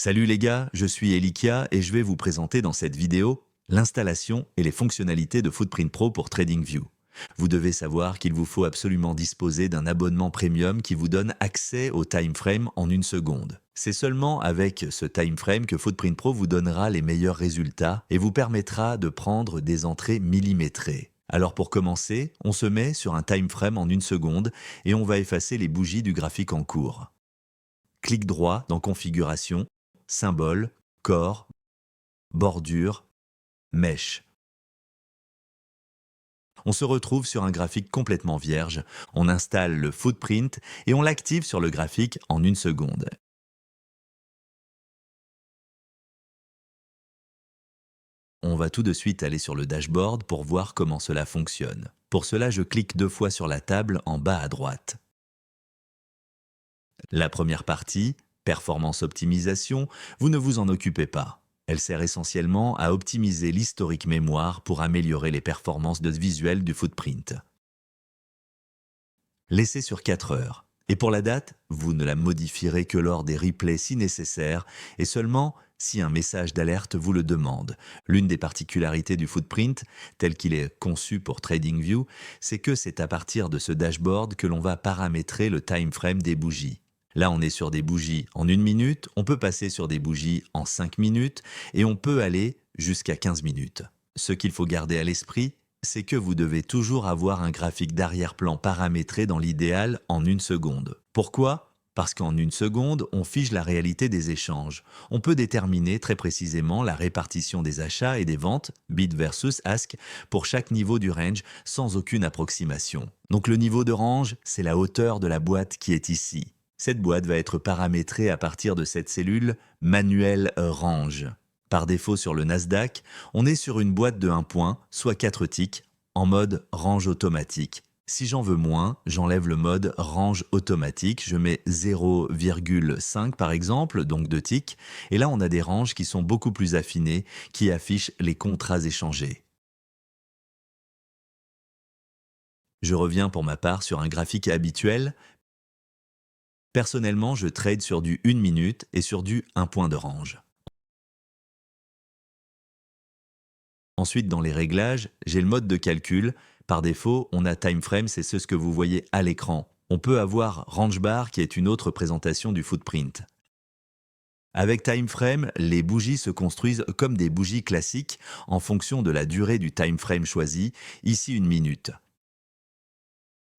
Salut les gars, je suis Elikia et je vais vous présenter dans cette vidéo l'installation et les fonctionnalités de Footprint Pro pour TradingView. Vous devez savoir qu'il vous faut absolument disposer d'un abonnement premium qui vous donne accès au time frame en une seconde. C'est seulement avec ce time frame que Footprint Pro vous donnera les meilleurs résultats et vous permettra de prendre des entrées millimétrées. Alors pour commencer, on se met sur un time frame en une seconde et on va effacer les bougies du graphique en cours. Clic droit dans Configuration, Symbole, Corps, Bordure, Mèche. On se retrouve sur un graphique complètement vierge, on installe le footprint et on l'active sur le graphique en une seconde. On va tout de suite aller sur le dashboard pour voir comment cela fonctionne. Pour cela, je clique 2 fois sur la table en bas à droite. La première partie, Performance Optimisation, vous ne vous en occupez pas. Elle sert essentiellement à optimiser l'historique mémoire pour améliorer les performances de visuel du footprint. Laissez sur 4 heures. Et pour la date, vous ne la modifierez que lors des replays si nécessaire et seulement si un message d'alerte vous le demande. L'une des particularités du footprint, tel qu'il est conçu pour TradingView, c'est que c'est à partir de ce dashboard que l'on va paramétrer le time frame des bougies. Là, on est sur des bougies en 1 minute, on peut passer sur des bougies en 5 minutes et on peut aller jusqu'à 15 minutes. Ce qu'il faut garder à l'esprit, c'est que vous devez toujours avoir un graphique d'arrière-plan paramétré dans l'idéal en 1 seconde. Pourquoi ? Parce qu'en 1 seconde, on fige la réalité des échanges. On peut déterminer très précisément la répartition des achats et des ventes, bid versus ask, pour chaque niveau du range sans aucune approximation. Donc le niveau de range, c'est la hauteur de la boîte qui est ici. Cette boîte va être paramétrée à partir de cette cellule manuel range. Par défaut sur le Nasdaq, on est sur une boîte de 1 point, soit 4 ticks, en mode range automatique. Si j'en veux moins, j'enlève le mode range automatique, je mets 0,5 par exemple, donc 2 ticks, et là on a des ranges qui sont beaucoup plus affinées, qui affichent les contrats échangés. Je reviens pour ma part sur un graphique habituel. Personnellement, je trade sur du 1 minute et sur du 1 point de range. Ensuite, dans les réglages, j'ai le mode de calcul. Par défaut, on a time frame, c'est ce que vous voyez à l'écran. On peut avoir range bar qui est une autre présentation du footprint. Avec time frame, les bougies se construisent comme des bougies classiques en fonction de la durée du time frame choisi, ici 1 minute.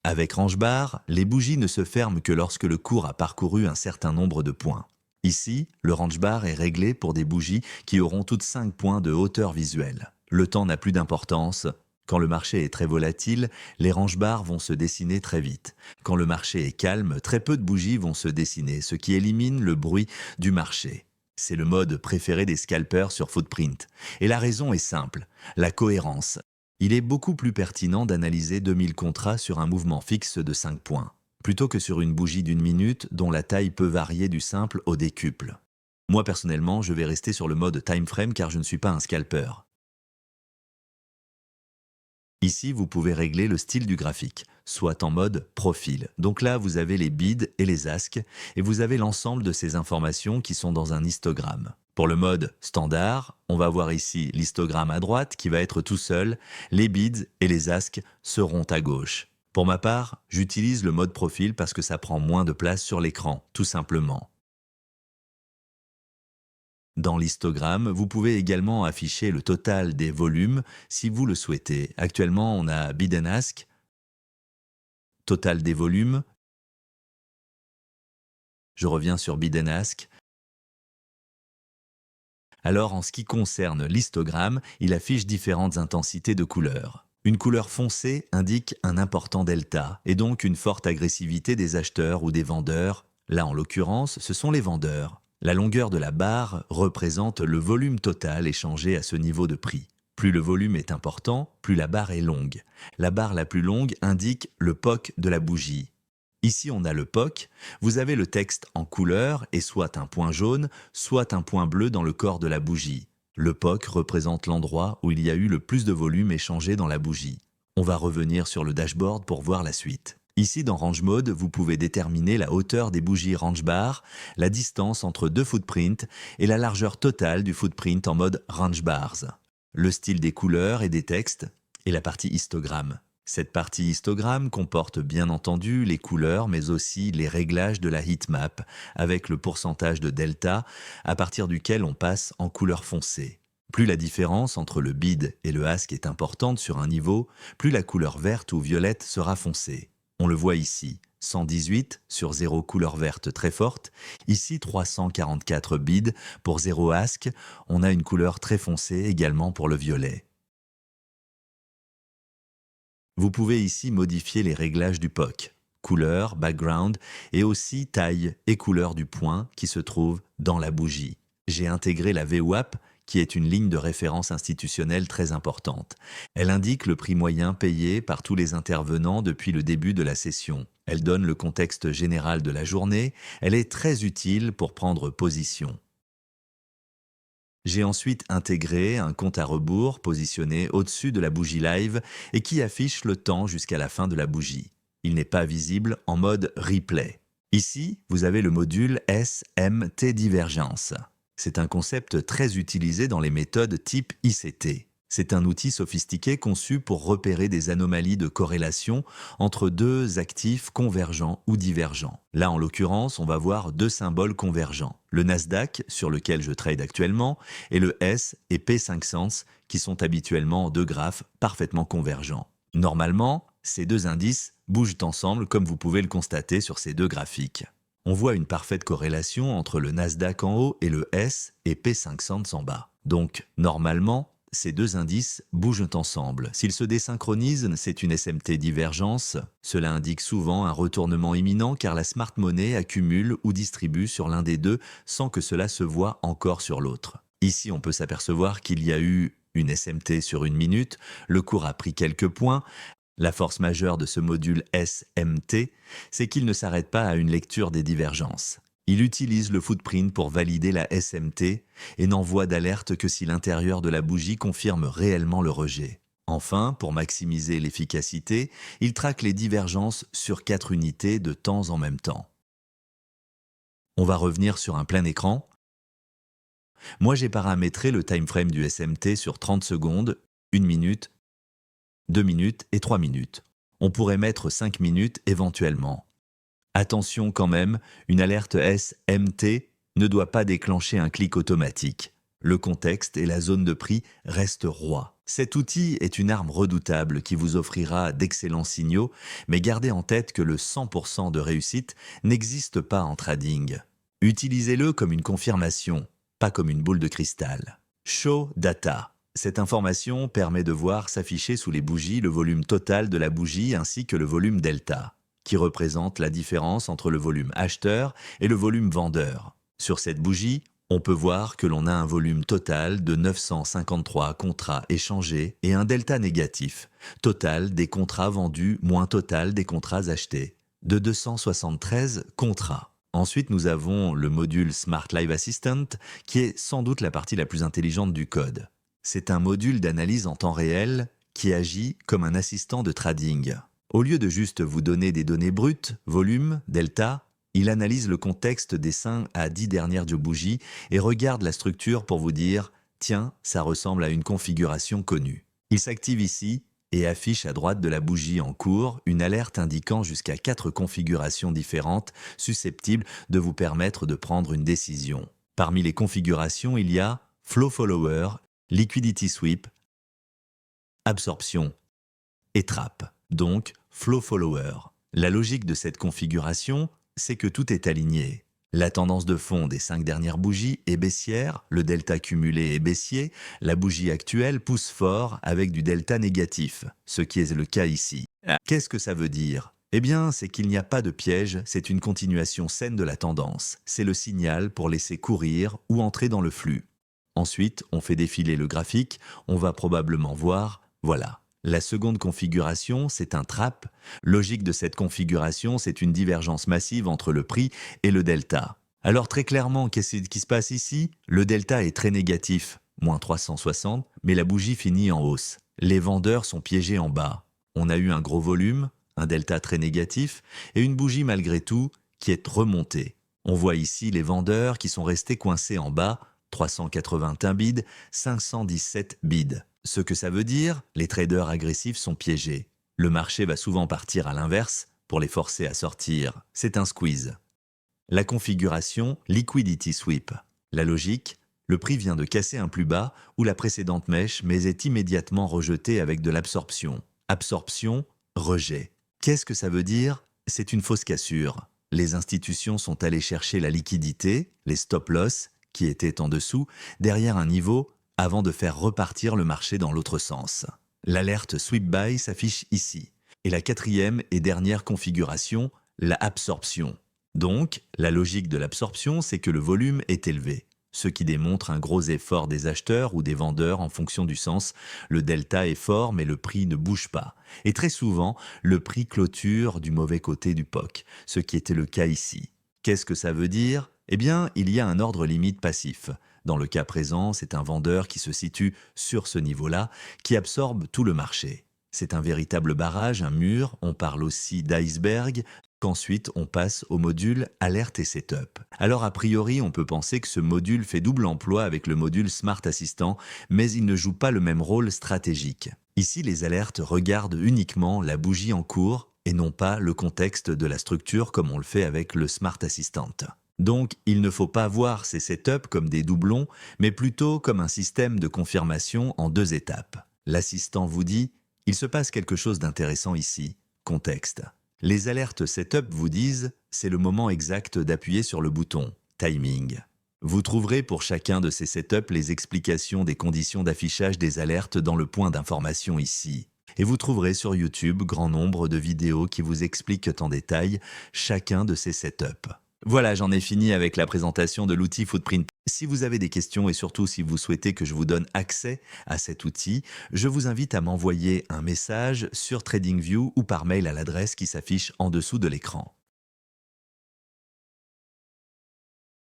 Avec range bar, les bougies ne se ferment que lorsque le cours a parcouru un certain nombre de points. Ici, le range bar est réglé pour des bougies qui auront toutes 5 points de hauteur visuelle. Le temps n'a plus d'importance. Quand le marché est très volatile, les range bars vont se dessiner très vite. Quand le marché est calme, très peu de bougies vont se dessiner, ce qui élimine le bruit du marché. C'est le mode préféré des scalpers sur Footprint. Et la raison est simple, la cohérence. Il est beaucoup plus pertinent d'analyser 2000 contrats sur un mouvement fixe de 5 points, plutôt que sur une bougie d'1 minute dont la taille peut varier du simple au décuple. Moi personnellement, je vais rester sur le mode time frame car je ne suis pas un scalper. Ici, vous pouvez régler le style du graphique, soit en mode profil. Donc là, vous avez les bids et les asks, et vous avez l'ensemble de ces informations qui sont dans un histogramme. Pour le mode standard, on va voir ici l'histogramme à droite qui va être tout seul, les bids et les asks seront à gauche. Pour ma part, j'utilise le mode profil parce que ça prend moins de place sur l'écran, tout simplement. Dans l'histogramme, vous pouvez également afficher le total des volumes si vous le souhaitez. Actuellement, on a bid and ask, total des volumes. Je reviens sur bid and ask. Alors, en ce qui concerne l'histogramme, il affiche différentes intensités de couleurs. Une couleur foncée indique un important delta, et donc une forte agressivité des acheteurs ou des vendeurs. Là, en l'occurrence, ce sont les vendeurs. La longueur de la barre représente le volume total échangé à ce niveau de prix. Plus le volume est important, plus la barre est longue. La barre la plus longue indique le POC de la bougie. Ici, on a le POC, vous avez le texte en couleur et soit un point jaune, soit un point bleu dans le corps de la bougie. Le POC représente l'endroit où il y a eu le plus de volume échangé dans la bougie. On va revenir sur le dashboard pour voir la suite. Ici, dans Range Mode, vous pouvez déterminer la hauteur des bougies Range Bar, la distance entre deux footprints et la largeur totale du footprint en mode Range Bars, le style des couleurs et des textes, et la partie histogramme. Cette partie histogramme comporte bien entendu les couleurs mais aussi les réglages de la heatmap avec le pourcentage de delta à partir duquel on passe en couleur foncée. Plus la différence entre le bid et le ask est importante sur un niveau, plus la couleur verte ou violette sera foncée. On le voit ici, 118 sur 0 couleur verte très forte, ici 344 bid pour 0 ask, on a une couleur très foncée également pour le violet. Vous pouvez ici modifier les réglages du POC, couleur, background et aussi taille et couleur du point qui se trouve dans la bougie. J'ai intégré la VWAP qui est une ligne de référence institutionnelle très importante. Elle indique le prix moyen payé par tous les intervenants depuis le début de la session. Elle donne le contexte général de la journée. Elle est très utile pour prendre position. J'ai ensuite intégré un compte à rebours positionné au-dessus de la bougie live et qui affiche le temps jusqu'à la fin de la bougie. Il n'est pas visible en mode replay. Ici, vous avez le module SMT Divergence. C'est un concept très utilisé dans les méthodes type ICT. C'est un outil sophistiqué conçu pour repérer des anomalies de corrélation entre deux actifs convergents ou divergents. Là, en l'occurrence, on va voir deux symboles convergents. Le Nasdaq, sur lequel je trade actuellement, et le S et P500, qui sont habituellement deux graphes parfaitement convergents. Normalement, ces deux indices bougent ensemble comme vous pouvez le constater sur ces deux graphiques. On voit une parfaite corrélation entre le Nasdaq en haut et le S et P500 en bas. Donc, normalement, ces deux indices bougent ensemble. S'ils se désynchronisent, c'est une SMT divergence. Cela indique souvent un retournement imminent car la smart money accumule ou distribue sur l'un des deux sans que cela se voie encore sur l'autre. Ici, on peut s'apercevoir qu'il y a eu une SMT sur une minute, le cours a pris quelques points. La force majeure de ce module SMT, c'est qu'il ne s'arrête pas à une lecture des divergences. Il utilise le footprint pour valider la SMT et n'envoie d'alerte que si l'intérieur de la bougie confirme réellement le rejet. Enfin, pour maximiser l'efficacité, il traque les divergences sur 4 unités de temps en même temps. On va revenir sur un plein écran. Moi, j'ai paramétré le timeframe du SMT sur 30 secondes, 1 minute, 2 minutes et 3 minutes. On pourrait mettre 5 minutes éventuellement. Attention quand même, une alerte SMT ne doit pas déclencher un clic automatique. Le contexte et la zone de prix restent rois. Cet outil est une arme redoutable qui vous offrira d'excellents signaux, mais gardez en tête que le 100% de réussite n'existe pas en trading. Utilisez-le comme une confirmation, pas comme une boule de cristal. Show Data. Cette information permet de voir s'afficher sous les bougies le volume total de la bougie ainsi que le volume delta, qui représente la différence entre le volume acheteur et le volume vendeur. Sur cette bougie, on peut voir que l'on a un volume total de 953 contrats échangés et un delta négatif, total des contrats vendus moins total des contrats achetés, de 273 contrats. Ensuite, nous avons le module Smart Live Assistant, qui est sans doute la partie la plus intelligente du code. C'est un module d'analyse en temps réel qui agit comme un assistant de trading. Au lieu de juste vous donner des données brutes, volume, delta, il analyse le contexte des 5 à 10 dernières bougies et regarde la structure pour vous dire « Tiens, ça ressemble à une configuration connue ». Il s'active ici et affiche à droite de la bougie en cours une alerte indiquant jusqu'à 4 configurations différentes susceptibles de vous permettre de prendre une décision. Parmi les configurations, il y a Flow Follower, Liquidity Sweep, Absorption et Trap, donc Flow Follower. La logique de cette configuration, c'est que tout est aligné. La tendance de fond des 5 dernières bougies est baissière, le delta cumulé est baissier, la bougie actuelle pousse fort avec du delta négatif, ce qui est le cas ici. Qu'est-ce que ça veut dire ? Eh bien, c'est qu'il n'y a pas de piège, c'est une continuation saine de la tendance. C'est le signal pour laisser courir ou entrer dans le flux. Ensuite, on fait défiler le graphique, on va probablement voir, voilà. La seconde configuration, c'est un trap. Logique de cette configuration, c'est une divergence massive entre le prix et le delta. Alors très clairement, qu'est-ce qui se passe ici ? Le delta est très négatif, moins 360, mais la bougie finit en hausse. Les vendeurs sont piégés en bas. On a eu un gros volume, un delta très négatif, et une bougie malgré tout qui est remontée. On voit ici les vendeurs qui sont restés coincés en bas, 381 bids, 517 bids. Ce que ça veut dire, les traders agressifs sont piégés. Le marché va souvent partir à l'inverse pour les forcer à sortir. C'est un squeeze. La configuration Liquidity Sweep. La logique, le prix vient de casser un plus bas ou la précédente mèche mais est immédiatement rejeté avec de l'absorption. Absorption, rejet. Qu'est-ce que ça veut dire? C'est une fausse cassure. Les institutions sont allées chercher la liquidité, les stop-loss, qui étaient en dessous, derrière un niveau, avant de faire repartir le marché dans l'autre sens. L'alerte Sweep Buy s'affiche ici. Et la quatrième et dernière configuration, la absorption. Donc, la logique de l'absorption, c'est que le volume est élevé, ce qui démontre un gros effort des acheteurs ou des vendeurs en fonction du sens. Le delta est fort, mais le prix ne bouge pas. Et très souvent, le prix clôture du mauvais côté du POC, ce qui était le cas ici. Qu'est-ce que ça veut dire? Eh bien, il y a un ordre limite passif. Dans le cas présent, c'est un vendeur qui se situe sur ce niveau-là, qui absorbe tout le marché. C'est un véritable barrage, un mur, on parle aussi d'iceberg, qu'ensuite on passe au module Alerte et Setup. Alors a priori, on peut penser que ce module fait double emploi avec le module Smart Assistant, mais il ne joue pas le même rôle stratégique. Ici, les alertes regardent uniquement la bougie en cours et non pas le contexte de la structure comme on le fait avec le Smart Assistant. Donc, il ne faut pas voir ces setups comme des doublons, mais plutôt comme un système de confirmation en 2 étapes. L'assistant vous dit « Il se passe quelque chose d'intéressant ici. » Contexte. Les alertes setup vous disent « C'est le moment exact d'appuyer sur le bouton. » Timing. Vous trouverez pour chacun de ces setups les explications des conditions d'affichage des alertes dans le point d'information ici. Et vous trouverez sur YouTube grand nombre de vidéos qui vous expliquent en détail chacun de ces setups. Voilà, j'en ai fini avec la présentation de l'outil Footprint. Si vous avez des questions et surtout si vous souhaitez que je vous donne accès à cet outil, je vous invite à m'envoyer un message sur TradingView ou par mail à l'adresse qui s'affiche en dessous de l'écran.